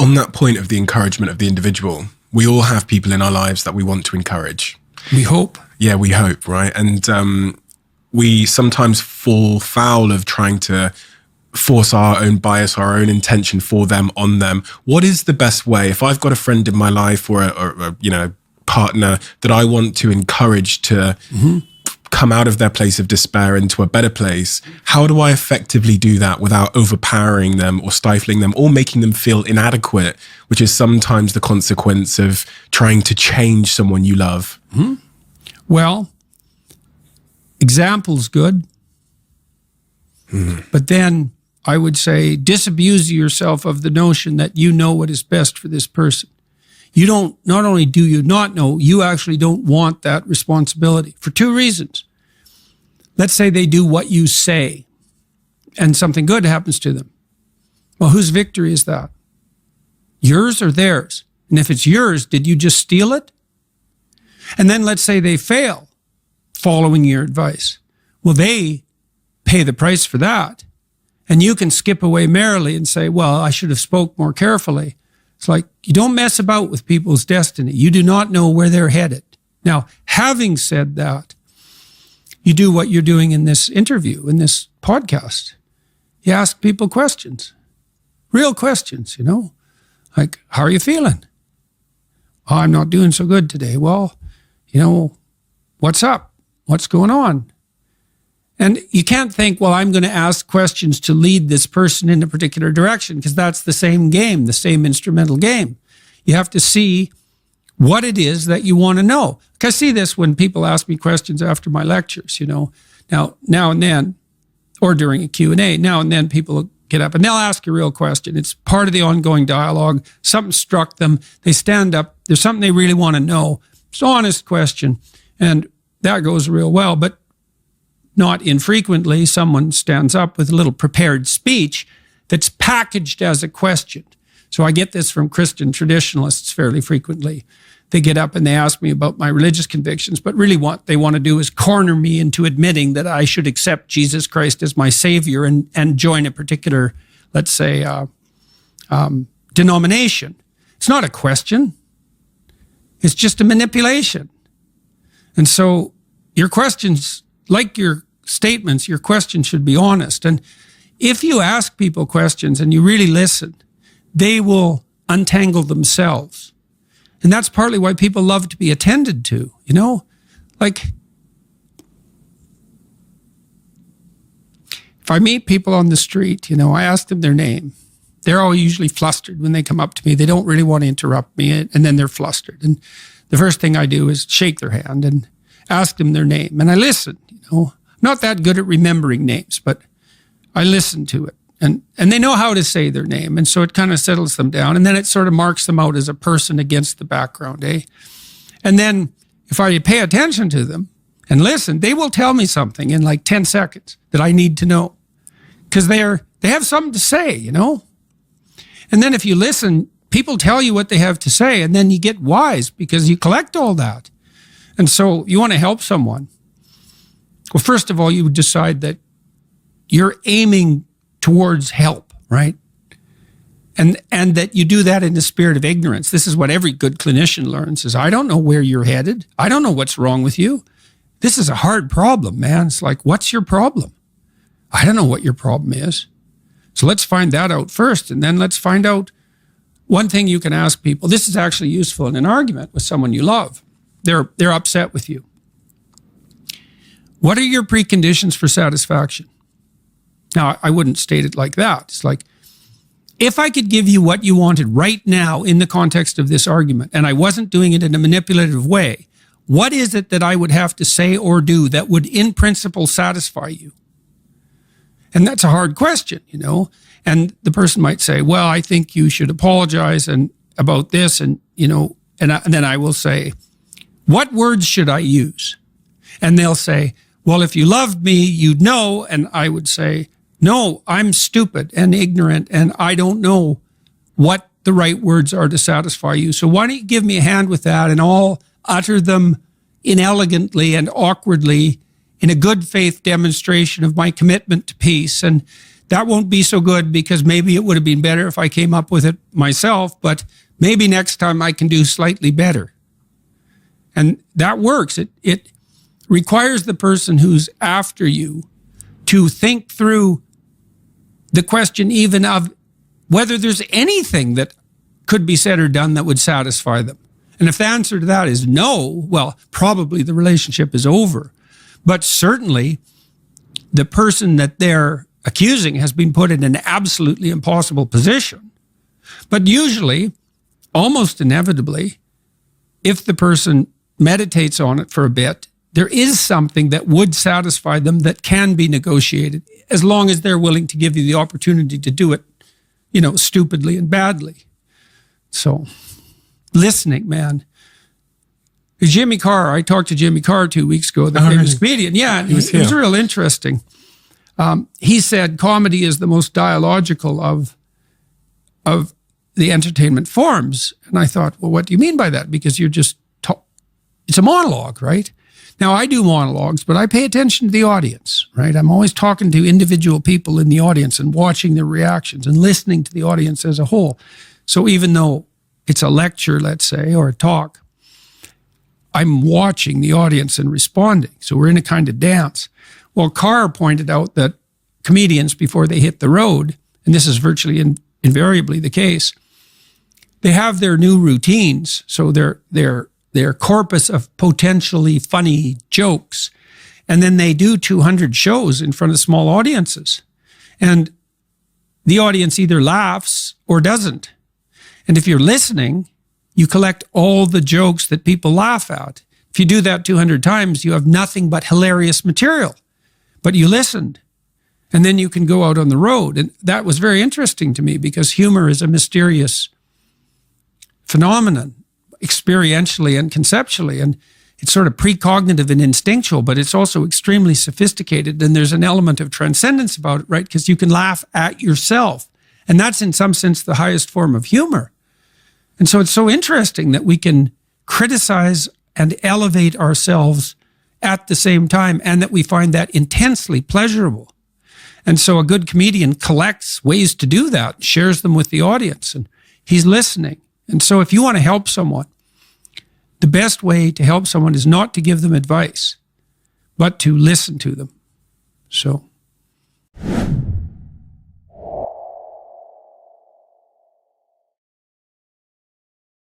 On that point of the encouragement of the individual, we all have people in our lives that we want to encourage. We hope. Yeah, we hope, right? And we sometimes fall foul of trying to force our own bias, our own intention for them, on them. What is the best way? If I've got a friend in my life or a partner that I want to encourage to come out of their place of despair into a better place, how do I effectively do that without overpowering them or stifling them or making them feel inadequate, which is sometimes the consequence of trying to change someone you love? Well, example's good. But then I would say disabuse yourself of the notion that you know what is best for this person. You don't, not only do you not know, you actually don't want that responsibility for two reasons. Let's say they do what you say and something good happens to them. Well, whose victory is that? Yours or theirs? And if it's yours, did you just steal it? And then let's say they fail following your advice. Well, they pay the price for that. And you can skip away merrily and say, well, I should have spoke more carefully. It's like, you don't mess about with people's destiny. You do not know where they're headed. Now, having said that, you do what you're doing in this interview, in this podcast. You ask people questions, real questions, like, how are you feeling? Oh, I'm not doing so good today. Well, what's up? What's going on? And you can't think, well, I'm going to ask questions to lead this person in a particular direction, because that's the same game, the same instrumental game. You have to see what it is that you want to know. I see this when people ask me questions after my lectures, Now and then, or during a Q&A, now and then people get up and they'll ask a real question. It's part of the ongoing dialogue. Something struck them. They stand up. There's something they really want to know. It's an honest question. And that goes real well. But not infrequently, someone stands up with a little prepared speech that's packaged as a question. So I get this from Christian traditionalists fairly frequently. They get up and they ask me about my religious convictions, but really what they want to do is corner me into admitting that I should accept Jesus Christ as my Savior and join a particular, let's say, denomination. It's not a question. It's just a manipulation. And so your questions, like your statements, your questions should be honest. And if you ask people questions and you really listen, they will untangle themselves. And that's partly why people love to be attended to, Like, if I meet people on the street, I ask them their name. They're all usually flustered when they come up to me. They don't really want to interrupt me, and then they're flustered. And the first thing I do is shake their hand and ask them their name. And I listen, Not that good at remembering names, but I listen to it. And they know how to say their name. And so it kind of settles them down. And then it sort of marks them out as a person against the background, And then if I pay attention to them and listen, they will tell me something in like 10 seconds that I need to know. Because they have something to say, And then if you listen, people tell you what they have to say, and then you get wise because you collect all that. And so you want to help someone. Well, first of all, you would decide that you're aiming towards help, right? And that you do that in the spirit of ignorance. This is what every good clinician learns is, I don't know where you're headed. I don't know what's wrong with you. This is a hard problem, man. It's like, what's your problem? I don't know what your problem is. So let's find that out first. And then let's find out one thing you can ask people. This is actually useful in an argument with someone you love. They're upset with you. What are your preconditions for satisfaction? Now, I wouldn't state it like that. It's like, if I could give you what you wanted right now in the context of this argument, and I wasn't doing it in a manipulative way, what is it that I would have to say or do that would in principle satisfy you? And that's a hard question, And the person might say, well, I think you should apologize and about this, and then I will say, what words should I use? And they'll say, well, if you loved me, you'd know. And I would say, no, I'm stupid and ignorant, and I don't know what the right words are to satisfy you. So why don't you give me a hand with that, and I'll utter them inelegantly and awkwardly in a good faith demonstration of my commitment to peace. And that won't be so good because maybe it would have been better if I came up with it myself, but maybe next time I can do slightly better. And that works. It requires the person who's after you to think through the question even of whether there's anything that could be said or done that would satisfy them. And if the answer to that is no, well, probably the relationship is over. But certainly the person that they're accusing has been put in an absolutely impossible position. But usually, almost inevitably, if the person meditates on it for a bit, there is something that would satisfy them that can be negotiated, as long as they're willing to give you the opportunity to do it, stupidly and badly. So, listening, man. Jimmy Carr, I talked to Jimmy Carr 2 weeks ago, the famous comedian. Yeah, it was real interesting. He said comedy is the most dialogical of the entertainment forms. And I thought, well, what do you mean by that? Because you're just, it's a monologue, right? Now, I do monologues, but I pay attention to the audience, right? I'm always talking to individual people in the audience and watching their reactions and listening to the audience as a whole. So even though it's a lecture, let's say, or a talk, I'm watching the audience and responding. So we're in a kind of dance. Well, Carr pointed out that comedians, before they hit the road, and this is virtually invariably the case, they have their new routines. So their corpus of potentially funny jokes. And then they do 200 shows in front of small audiences. And the audience either laughs or doesn't. And if you're listening, you collect all the jokes that people laugh at. If you do that 200 times, you have nothing but hilarious material. But you listened. And then you can go out on the road. And that was very interesting to me because humor is a mysterious phenomenon, experientially and conceptually. And it's sort of precognitive and instinctual, but it's also extremely sophisticated. And there's an element of transcendence about it, right? Because you can laugh at yourself. And that's in some sense the highest form of humor. And so it's so interesting that we can criticize and elevate ourselves at the same time, and that we find that intensely pleasurable. And so a good comedian collects ways to do that, shares them with the audience, and he's listening. And so if you want to help someone, the best way to help someone is not to give them advice, but to listen to them. So...